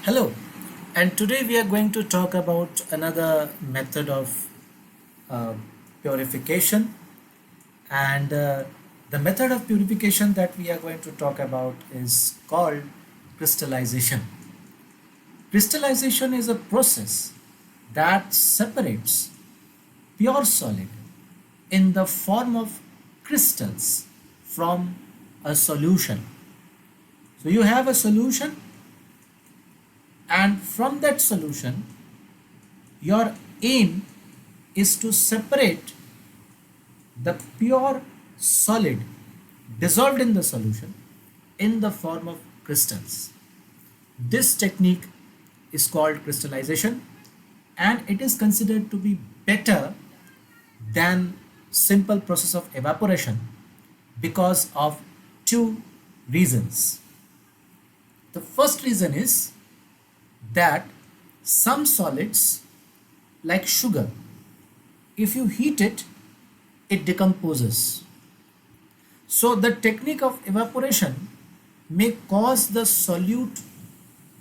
Hello, and today we are going to talk about another method of uh, purification. And the method of purification that we are going to talk about is called crystallization. Crystallization is a process that separates pure solid in the form of crystals from a solution. So you have a solution, and from that solution, your aim is to separate the pure solid dissolved in the solution in the form of crystals. This technique is called crystallization, and it is considered to be better than simple process of evaporation because of two reasons. The first reason is that some solids like sugar, if you heat it, it decomposes. So the technique of evaporation may cause the solute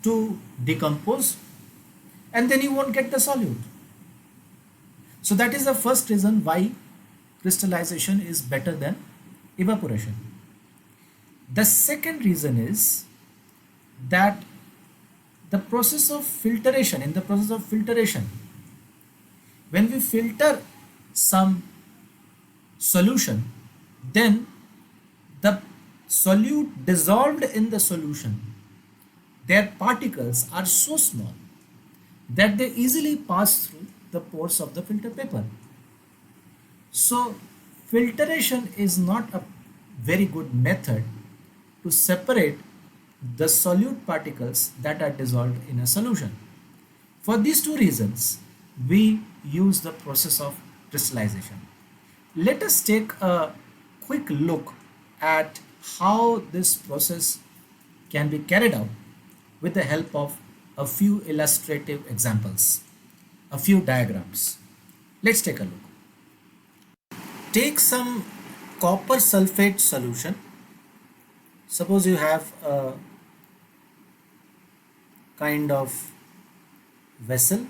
to decompose, and then you won't get the solute. So that is the first reason why crystallization is better than evaporation. The second reason is that in the process of filtration, when we filter some solution, then the solute dissolved in the solution, their particles are so small that they easily pass through the pores of the filter paper. So filtration is not a very good method to separate the solute particles that are dissolved in a solution. For these two reasons, we use the process of crystallization. Let us take a quick look at how this process can be carried out with the help of a few illustrative examples, a few diagrams. Let's take a look. Take some copper sulfate solution. Suppose you have a kind of vessel,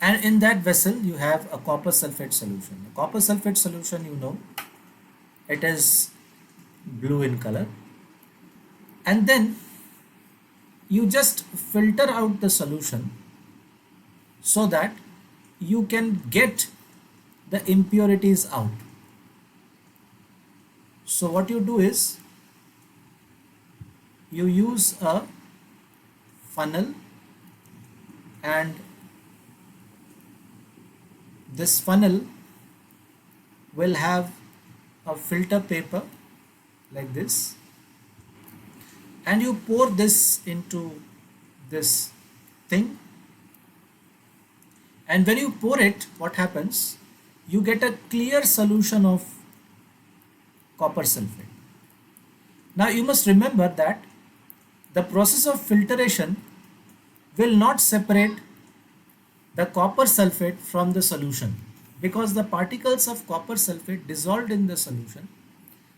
and in that vessel you have a copper sulfate solution. A copper sulfate solution, it is blue in color, and then you just filter out the solution so that you can get the impurities out. So what you do is you use a funnel, and this funnel will have a filter paper like this, and you pour this into this thing, and when you pour it, what happens? You get a clear solution of copper sulfate. Now you must remember that the process of filtration will not separate the copper sulfate from the solution, because the particles of copper sulfate dissolved in the solution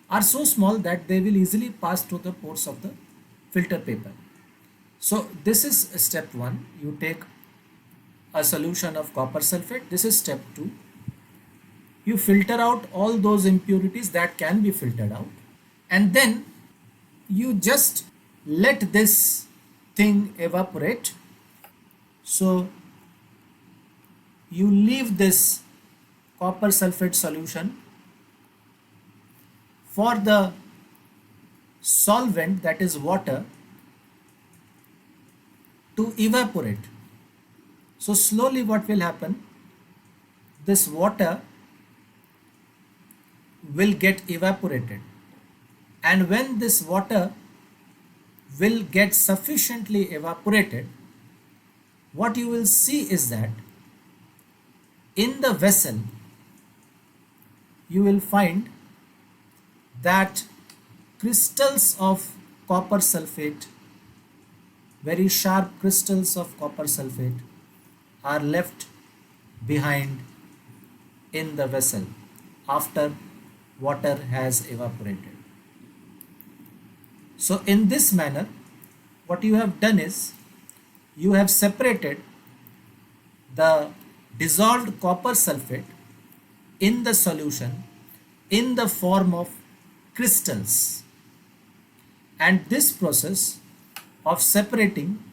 are so small that they will easily pass through the pores of the filter paper. So this is step 1. You take a solution of copper sulfate. This is step 2. You filter out all those impurities that can be filtered out, and then you just let this thing evaporate. So you leave this copper sulfate solution for the solvent, that is water, to evaporate. So slowly what will happen? This water will get evaporated, and when this water will get sufficiently evaporated, what you will see is that in the vessel you will find that crystals of copper sulfate, very sharp crystals of copper sulfate, are left behind in the vessel after water has evaporated. So in this manner, what you have done is you have separated the dissolved copper sulfate in the solution in the form of crystals, and this process of separating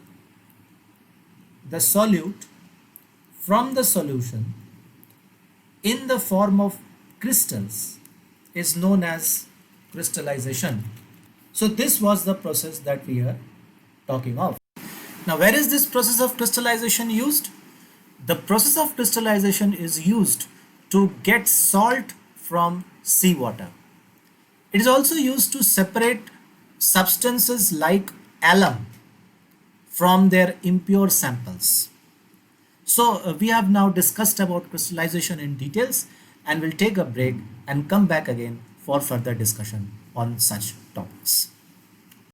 the solute from the solution in the form of crystals is known as crystallization. So this was the process that we are talking of. Now, where is this process of crystallization used? The process of crystallization is used to get salt from seawater. It is also used to separate substances like alum from their impure samples. So we have now discussed about crystallization in details, and we'll take a break and come back again for further discussion on such topics.